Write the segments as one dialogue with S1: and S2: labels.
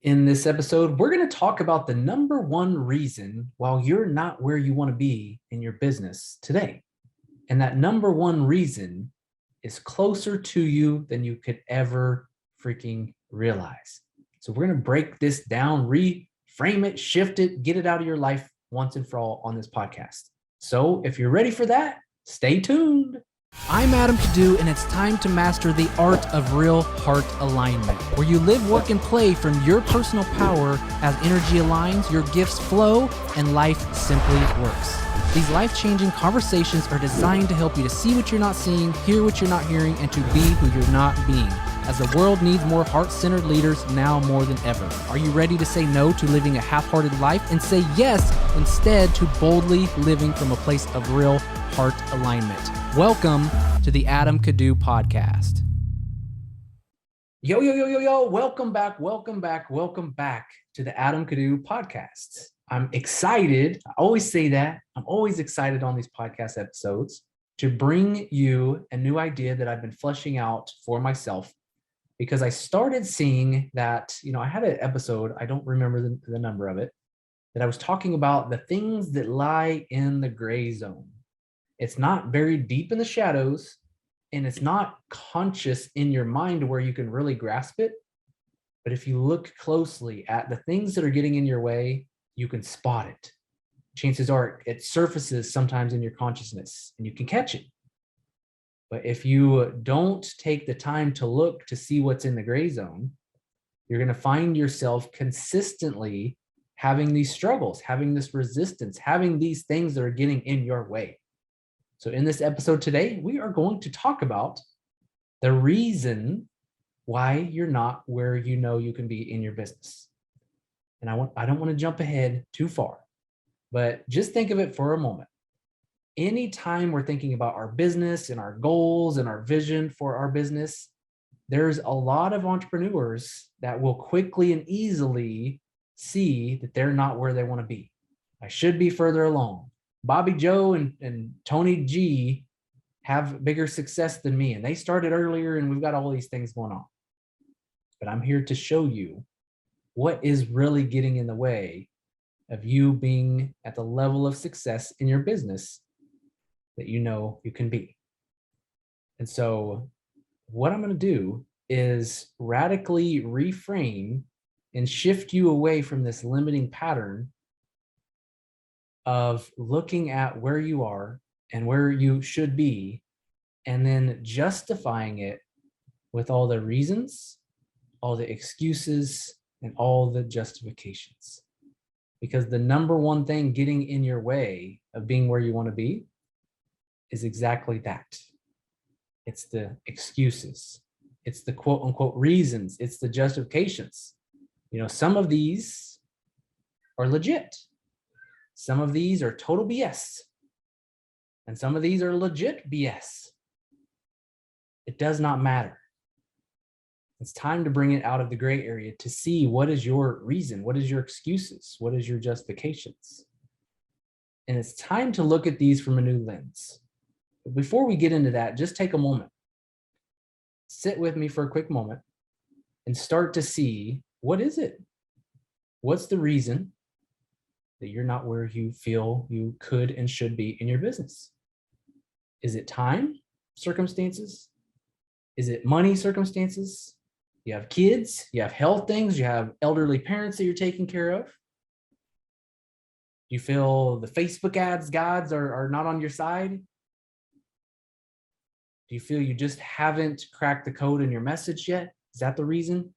S1: In this episode, we're going to talk about the number one reason why you're not where you want to be in your business today. And that number one reason is closer to you than you could ever freaking realize. So we're going to break this down, reframe it, shift it, get it out of your life once and for all on this podcast. So if you're ready for that, stay tuned.
S2: I'm Adam Kadu, and it's time to master the art of real heart alignment, where you live, work, and play from your personal power as energy aligns, your gifts flow, and life simply works. These life-changing conversations are designed to help you to see what you're not seeing, hear what you're not hearing, and to be who you're not being, as the world needs more heart-centered leaders now more than ever. Are you ready to say no to living a half-hearted life and say yes instead to boldly living from a place of real heart alignment? Welcome to the Adam Kadu podcast.
S1: Yo. Welcome back to the Adam Kadu podcast. I'm excited. I always say that. I'm always excited on these podcast episodes to bring you a new idea that I've been fleshing out for myself, because I started seeing that, I had an episode, I don't remember the number of it, that I was talking about the things that lie in the gray zone. It's not very deep in the shadows, and it's not conscious in your mind where you can really grasp it. But if you look closely at the things that are getting in your way, you can spot it. Chances are it surfaces sometimes in your consciousness and you can catch it. But if you don't take the time to look to see what's in the gray zone, you're going to find yourself consistently having these struggles, having this resistance, having these things that are getting in your way. So in this episode today, we are going to talk about the reason why you're not where you know you can be in your business. And I don't want to jump ahead too far, but just think of it for a moment. Anytime we're thinking about our business and our goals and our vision for our business, there's a lot of entrepreneurs that will quickly and easily see that they're not where they want to be. I should be further along. Bobby Joe and Tony G have bigger success than me, and they started earlier, and we've got all these things going on. But I'm here to show you what is really getting in the way of you being at the level of success in your business that you know you can be. And so what I'm going to do is radically reframe and shift you away from this limiting pattern of looking at where you are and where you should be, and then justifying it with all the reasons, all the excuses, and all the justifications. Because the number one thing getting in your way of being where you want to be is exactly that. It's the excuses. It's the quote unquote reasons. It's the justifications. Some of these are legit. Some of these are total BS. And some of these are legit BS. It does not matter. It's time to bring it out of the gray area to see what is your reason, what is your excuses, what is your justifications. And it's time to look at these from a new lens. But before we get into that, just take a moment. Sit with me for a quick moment and start to see, what is it? What's the reason that you're not where you feel you could and should be in your business? Is it time, circumstances? Is it money, circumstances? You have kids, you have health things, you have elderly parents that you're taking care of. Do you feel the Facebook ads gods are not on your side? Do you feel you just haven't cracked the code in your message yet? Is that the reason?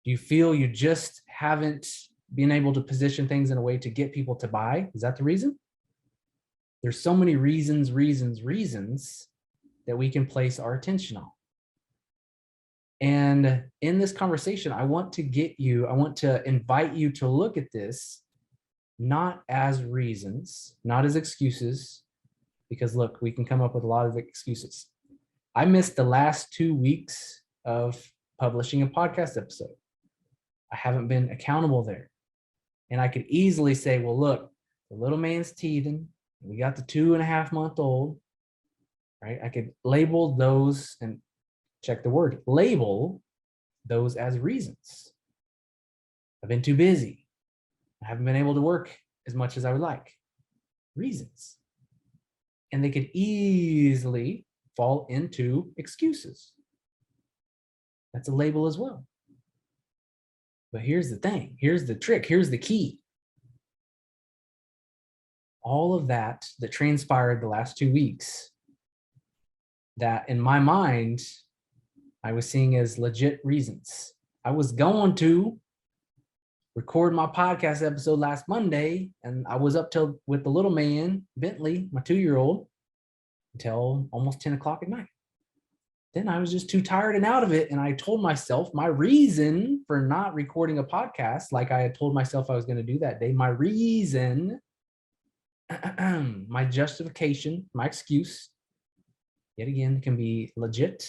S1: Do you feel you just haven't been able to position things in a way to get people to buy? Is that the reason? There's so many reasons that we can place our attention on. And in this conversation, I want to invite you to look at this not as reasons, not as excuses, because look, we can come up with a lot of excuses. I missed the last 2 weeks of publishing a podcast episode. I haven't been accountable there. And I could easily say, well, look, the little man's teething. We got the 2.5-month-old, right? I could label those, and check the word, label those as reasons. I've been too busy. I haven't been able to work as much as I would like. Reasons. And they could easily fall into excuses. That's a label as well. But here's the thing. Here's the trick. Here's the key. All of that transpired the last 2 weeks, that in my mind, I was seeing as legit reasons. I was going to record my podcast episode last Monday, and I was up till with the little man, Bentley, my 2-year-old, until almost 10 o'clock at night. Then I was just too tired and out of it. And I told myself my reason for not recording a podcast, like I had told myself I was going to do that day, my reason, my justification, my excuse, yet again, can be legit,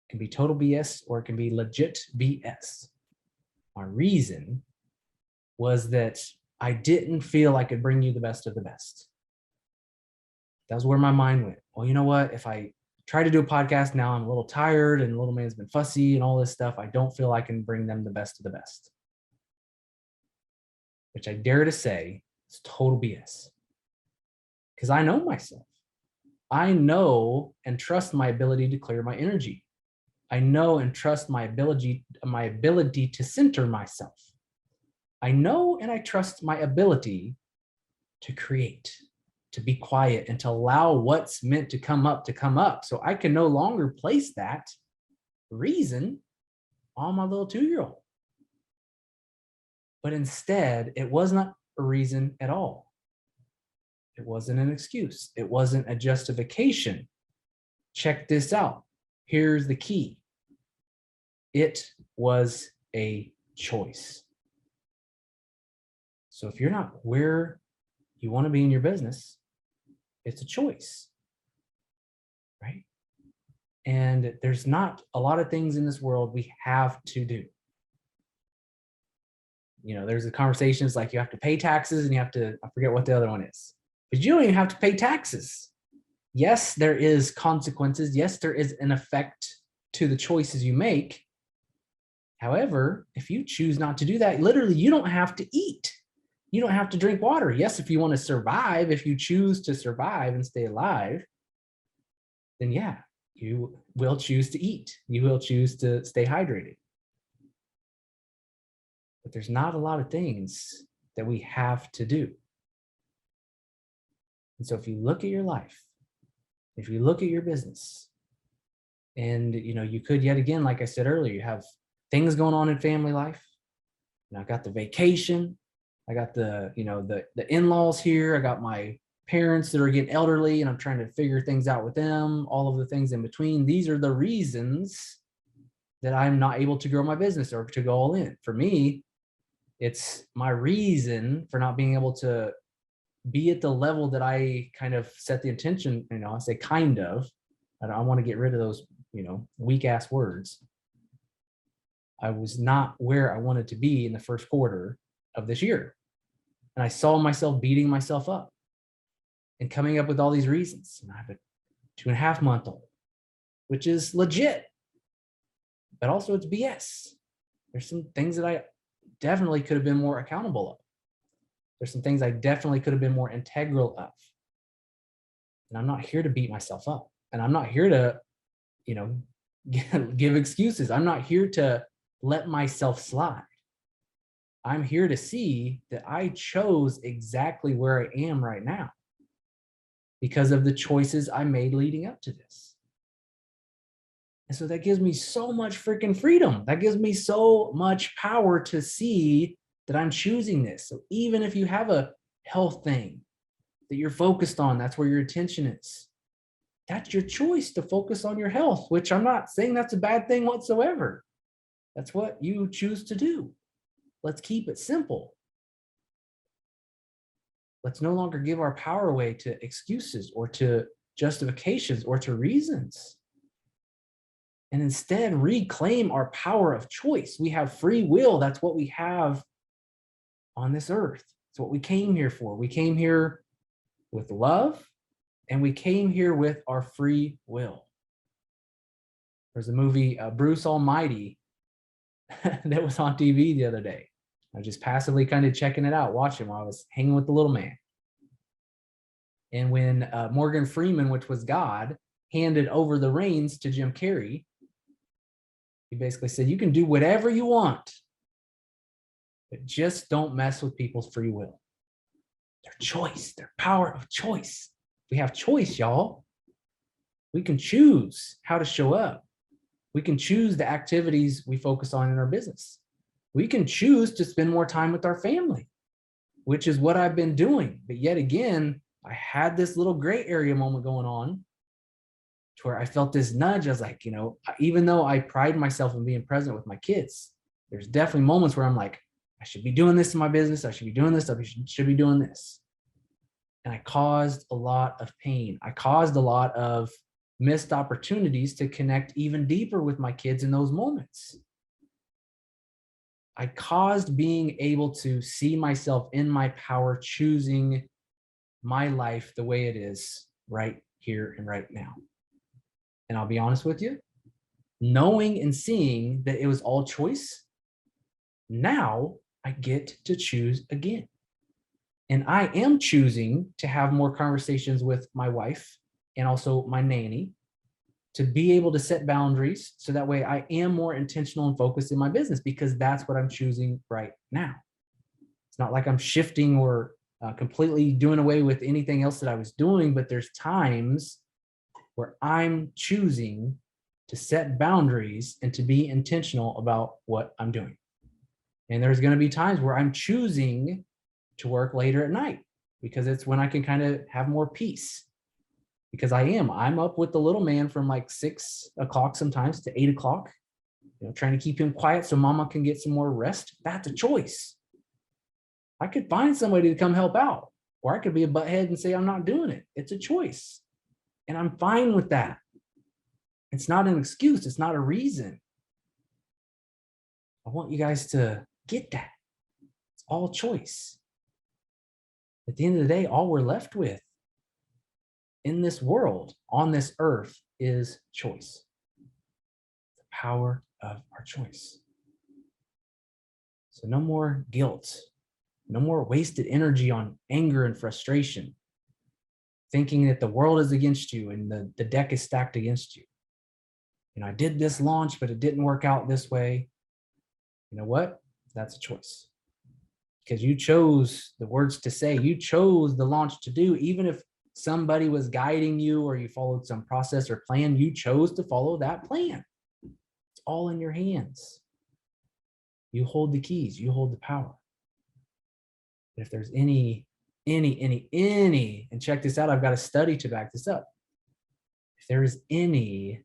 S1: can be total BS, or it can be legit BS. My reason was that I didn't feel I could bring you the best of the best. That was where my mind went. Well, you know what? If I try to do a podcast now, I'm a little tired and the little man's been fussy and all this stuff. I don't feel I can bring them the best of the best. Which I dare to say is total BS. Because I know myself. I know and trust my ability to clear my energy. I know and trust my ability to center myself. I know and I trust my ability to create, to be quiet, and to allow what's meant to come up. So I can no longer place that reason on my little 2-year-old. But instead, it was not a reason at all. It wasn't an excuse. It wasn't a justification. Check this out. Here's the key. It was a choice. So if you're not where you want to be in your business, it's a choice, right? And there's not a lot of things in this world we have to do. You know, there's the conversations like you have to pay taxes and you have to, I forget what the other one is, but you don't even have to pay taxes. Yes, there is consequences. Yes, there is an effect to the choices you make. However, if you choose not to do that, literally, you don't have to eat. You don't have to drink water. Yes, if you want to survive, if you choose to survive and stay alive, then yeah, you will choose to eat. You will choose to stay hydrated. But there's not a lot of things that we have to do. And so if you look at your life, if you look at your business, and you could, yet again, like I said earlier, you have things going on in family life. And I got the vacation. I got the in-laws here. I got my parents that are getting elderly and I'm trying to figure things out with them, all of the things in between. These are the reasons that I'm not able to grow my business or to go all in. For me, it's my reason for not being able to be at the level that I kind of set the intention, I say kind of, I want to get rid of those, weak ass words. I was not where I wanted to be in the first quarter of this year. And I saw myself beating myself up and coming up with all these reasons. And I have a 2.5-month-old, which is legit, but also it's BS. There's some things that I definitely could have been more accountable of. There's some things I definitely could have been more integral of. And I'm not here to beat myself up. And I'm not here to, give excuses. I'm not here to let myself slide. I'm here to see that I chose exactly where I am right now because of the choices I made leading up to this. And so that gives me so much freaking freedom. That gives me so much power to see that I'm choosing this. So even if you have a health thing that you're focused on, that's where your attention is. That's your choice to focus on your health, which I'm not saying that's a bad thing whatsoever. That's what you choose to do. Let's keep it simple. Let's no longer give our power away to excuses or to justifications or to reasons. And instead reclaim our power of choice. We have free will. That's what we have on this earth. It's what we came here for. We came here with love and we came here with our free will. There's a movie, Bruce Almighty, that was on TV the other day. I was just passively kind of checking it out, watching while I was hanging with the little man. And when Morgan Freeman, which was God, handed over the reins to Jim Carrey, he basically said, you can do whatever you want, but just don't mess with people's free will. Their choice, their power of choice. We have choice, y'all. We can choose how to show up. We can choose the activities we focus on in our business. We can choose to spend more time with our family, which is what I've been doing. But yet again, I had this little gray area moment going on to where I felt this nudge. I was like, even though I pride myself in being present with my kids, there's definitely moments where I'm like, I should be doing this in my business. I should be doing this. I should be doing this. And I caused a lot of pain. I caused a lot of missed opportunities to connect even deeper with my kids in those moments. I caused being able to see myself in my power, choosing my life the way it is right here and right now. And I'll be honest with you, knowing and seeing that it was all choice, now I get to choose again. And I am choosing to have more conversations with my wife and also my nanny to be able to set boundaries so that way I am more intentional and focused in my business, because that's what I'm choosing right now. It's not like I'm shifting or completely doing away with anything else that I was doing, but there's times where I'm choosing to set boundaries and to be intentional about what I'm doing. And there's going to be times where I'm choosing to work later at night because it's when I can kind of have more peace. Because I'm up with the little man from like 6 o'clock sometimes to 8 o'clock, trying to keep him quiet so mama can get some more rest. That's a choice. I could find somebody to come help out, or I could be a butthead and say, I'm not doing it. It's a choice. And I'm fine with that. It's not an excuse. It's not a reason. I want you guys to get that. It's all choice. At the end of the day, all we're left with in this world, on this earth, is choice. The power of our choice. So no more guilt. No more wasted energy on anger and frustration, thinking that the world is against you and the deck is stacked against you. I did this launch, but it didn't work out this way. You know what? That's a choice. Because you chose the words to say, you chose the launch to do, even if somebody was guiding you or you followed some process or plan, you chose to follow that plan. It's all in your hands. You hold the keys, you hold the power. If there's any, and check this out, I've got a study to back this up. If there is any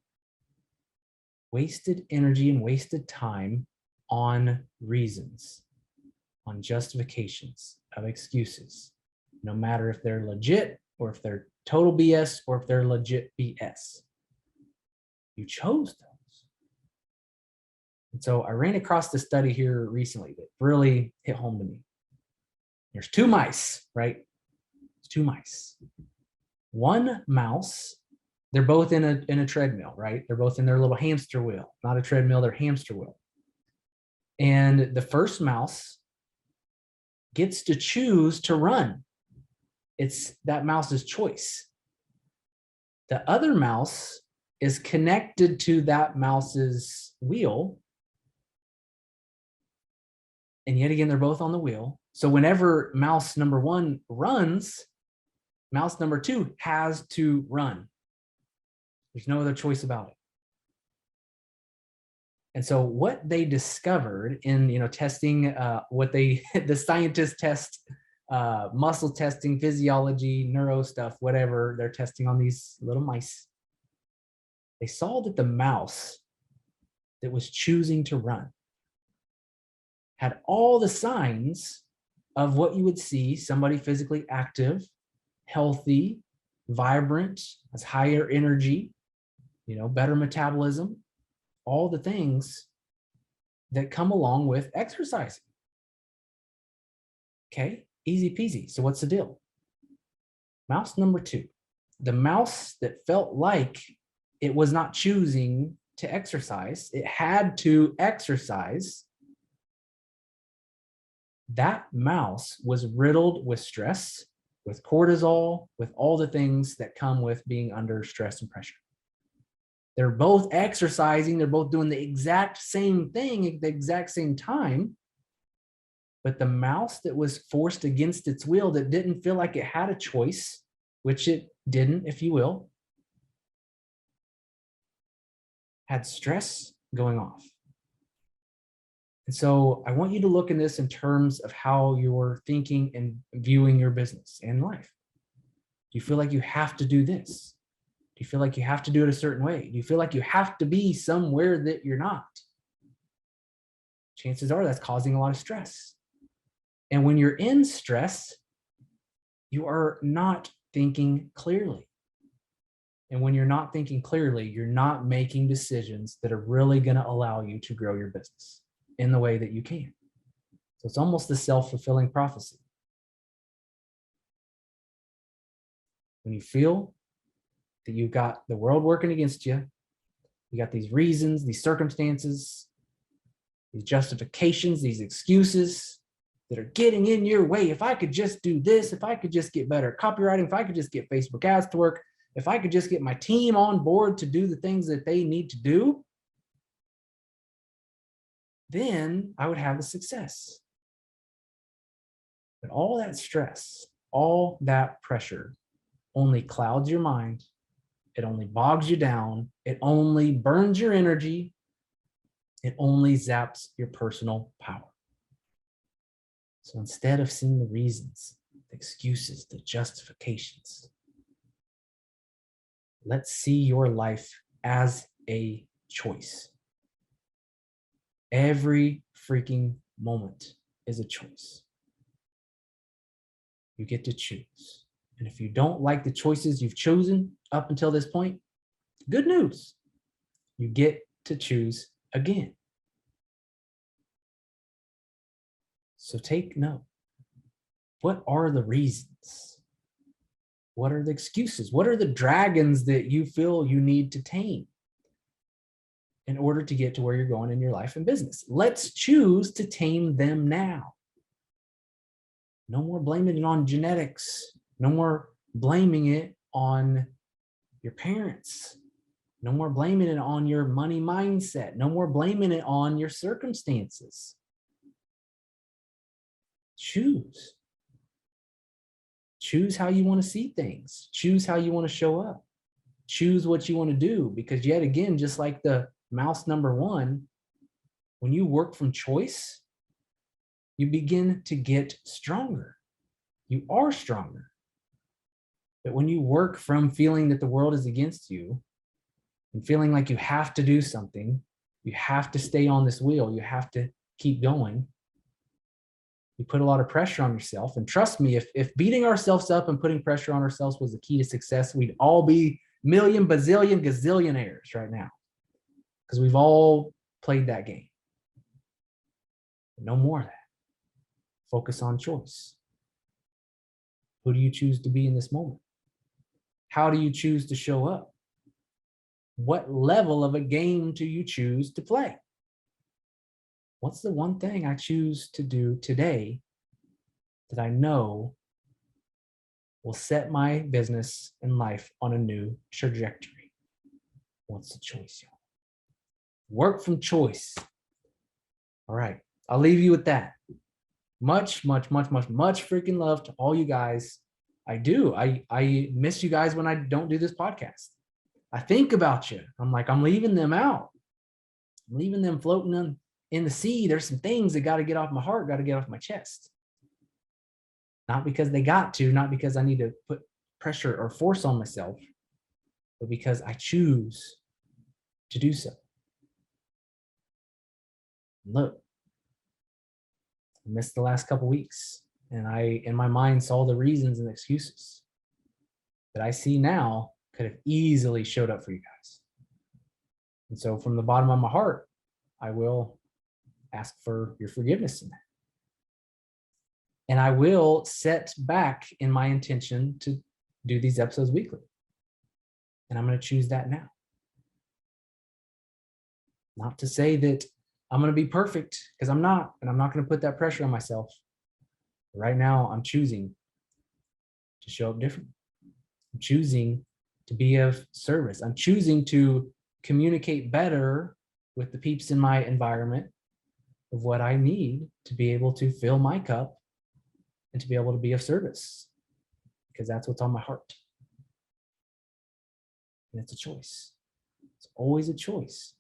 S1: wasted energy and wasted time on reasons, on justifications of excuses, no matter if they're legit or if they're total BS or if they're legit BS, you chose those. And so I ran across this study here recently that really hit home to me. There's 2 mice, right? It's 2 mice. One mouse, they're both in a treadmill, right? They're both in their little hamster wheel, not a treadmill, they're hamster wheel. And the first mouse gets to choose to run. It's that mouse's choice. The other mouse is connected to that mouse's wheel. And yet again, they're both on the wheel. So whenever mouse number 1 runs, mouse number 2 has to run. There's no other choice about it. And so what they discovered in testing what the scientists test, muscle testing, physiology, neuro stuff, whatever they're testing on these little mice, they saw that the mouse that was choosing to run had all the signs of what you would see somebody physically active, healthy, vibrant, has higher energy, better metabolism, all the things that come along with exercising. Okay, easy peasy. So what's the deal? Mouse number 2, the mouse that felt like it was not choosing to exercise, it had to exercise, that mouse was riddled with stress, with cortisol, with all the things that come with being under stress and pressure. They're both exercising, they're both doing the exact same thing at the exact same time. But the mouse that was forced against its will, that didn't feel like it had a choice, which it didn't, if you will, had stress going off. And so I want you to look in this in terms of how you're thinking and viewing your business and life. Do you feel like you have to do this? Do you feel like you have to do it a certain way? Do you feel like you have to be somewhere that you're not? Chances are that's causing a lot of stress. And when you're in stress, you are not thinking clearly. And when you're not thinking clearly, you're not making decisions that are really going to allow you to grow your business in the way that you can. So it's almost a self-fulfilling prophecy. When you feel that you've got the world working against you, you got these reasons, these circumstances, these justifications, these excuses that are getting in your way. If I could just do this, if I could just get better at copywriting, if I could just get Facebook ads to work, if I could just get my team on board to do the things that they need to do, then I would have the success. But all that stress, all that pressure only clouds your mind. It only bogs you down. It only burns your energy. It only zaps your personal power. So instead of seeing the reasons, the excuses, the justifications, let's see your life as a choice. Every freaking moment is a choice. You get to choose. And if you don't like the choices you've chosen up until this point, good news. You get to choose again. So take note. What are the reasons? What are the excuses? What are the dragons that you feel you need to tame in order to get to where you're going in your life and business? Let's choose to tame them now. No more blaming it on genetics. No more blaming it on your parents. No more blaming it on your money mindset. No more blaming it on your circumstances. Choose. Choose how you want to see things. Choose how you want to show up. Choose what you want to do, because yet again, just like the mouse number one, when you work from choice, you begin to get stronger. You are stronger. But when you work from feeling that the world is against you and feeling like you have to do something, you have to stay on this wheel, you have to keep going, you put a lot of pressure on yourself. And trust me, if beating ourselves up and putting pressure on ourselves was the key to success, we'd all be million, bazillion, gazillionaires right now, because we've all played that game. No more of that. Focus on choice. Who do you choose to be in this moment? How do you choose to show up? What level of a game do you choose to play? What's the one thing I choose to do today that I know will set my business and life on a new trajectory? What's the choice, y'all? Work from choice. All right, I'll leave you with that. Much freaking love to all you guys. I do. I miss you guys when I don't do this podcast. I think about you. I'm like, I'm leaving them out. I'm leaving them floating in the sea. There's some things that got to get off my heart, got to get off my chest. Not because they got to, not because I need to put pressure or force on myself, but because I choose to do so. Look, I missed the last couple weeks, and I, in my mind, saw the reasons and excuses that I see now could have easily showed up for you guys. And so from the bottom of my heart, I will ask for your forgiveness in that. And I will set back in my intention to do these episodes weekly. And I'm going to choose that now. Not to say that I'm going to be perfect, because I'm not, and I'm not going to put that pressure on myself. Right now, I'm choosing to show up different. I'm choosing to be of service. I'm choosing to communicate better with the peeps in my environment of what I need to be able to fill my cup and to be able to be of service, because that's what's on my heart. And it's a choice. It's always a choice.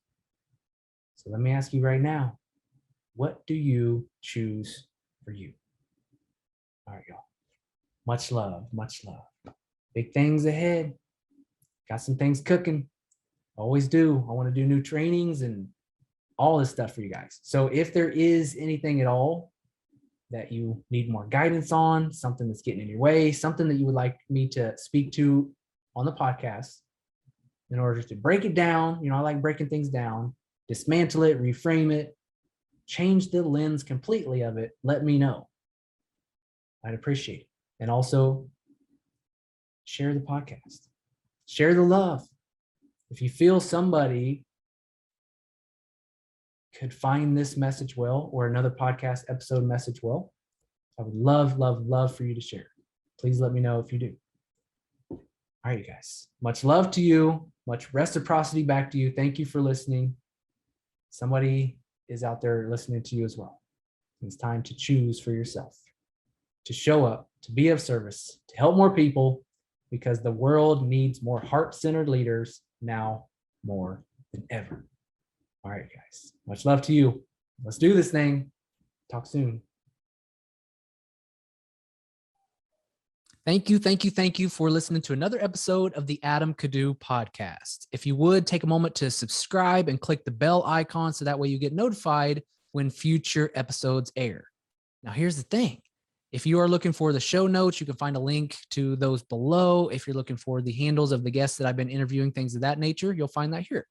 S1: So let me ask you right now, what do you choose for you? All right, y'all. Much love, much love. Big things ahead. Got some things cooking. Always do. I want to do new trainings and all this stuff for you guys. So if there is anything at all that you need more guidance on, something that's getting in your way, something that you would like me to speak to on the podcast, in order to break it down, I like breaking things down, dismantle it, reframe it, change the lens completely of it, let me know. I'd appreciate it. And also share the podcast, share the love. If you feel somebody could find this message well, or another podcast episode message well, I would love, love, love for you to share. Please let me know if you do. All right, you guys, much love to you, much reciprocity back to you. Thank you for listening. Somebody is out there listening to you as well. It's time to choose for yourself, to show up, to be of service, to help more people, because the world needs more heart-centered leaders now more than ever. All right, guys, much love to you. Let's do this thing. Talk soon.
S2: Thank you for listening to another episode of the Adam Kadu podcast. If you would take a moment to subscribe and click the bell icon so that way you get notified when future episodes air. Now, here's the thing. If you are looking for the show notes, you can find a link to those below. If you're looking for the handles of the guests that I've been interviewing, things of that nature, you'll find that here.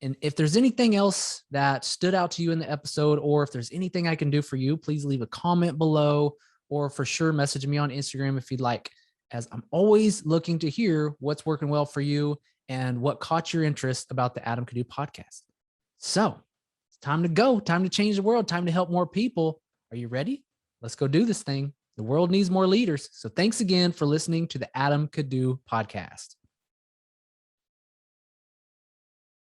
S2: And if there's anything else that stood out to you in the episode, or if there's anything I can do for you, please leave a comment below, or for sure message me on Instagram if you'd like, as I'm always looking to hear what's working well for you and what caught your interest about the Adam Kadu podcast. So it's time to go, time to change the world, time to help more people. Are you ready? Let's go do this thing. The world needs more leaders. So thanks again for listening to the Adam Kadu podcast.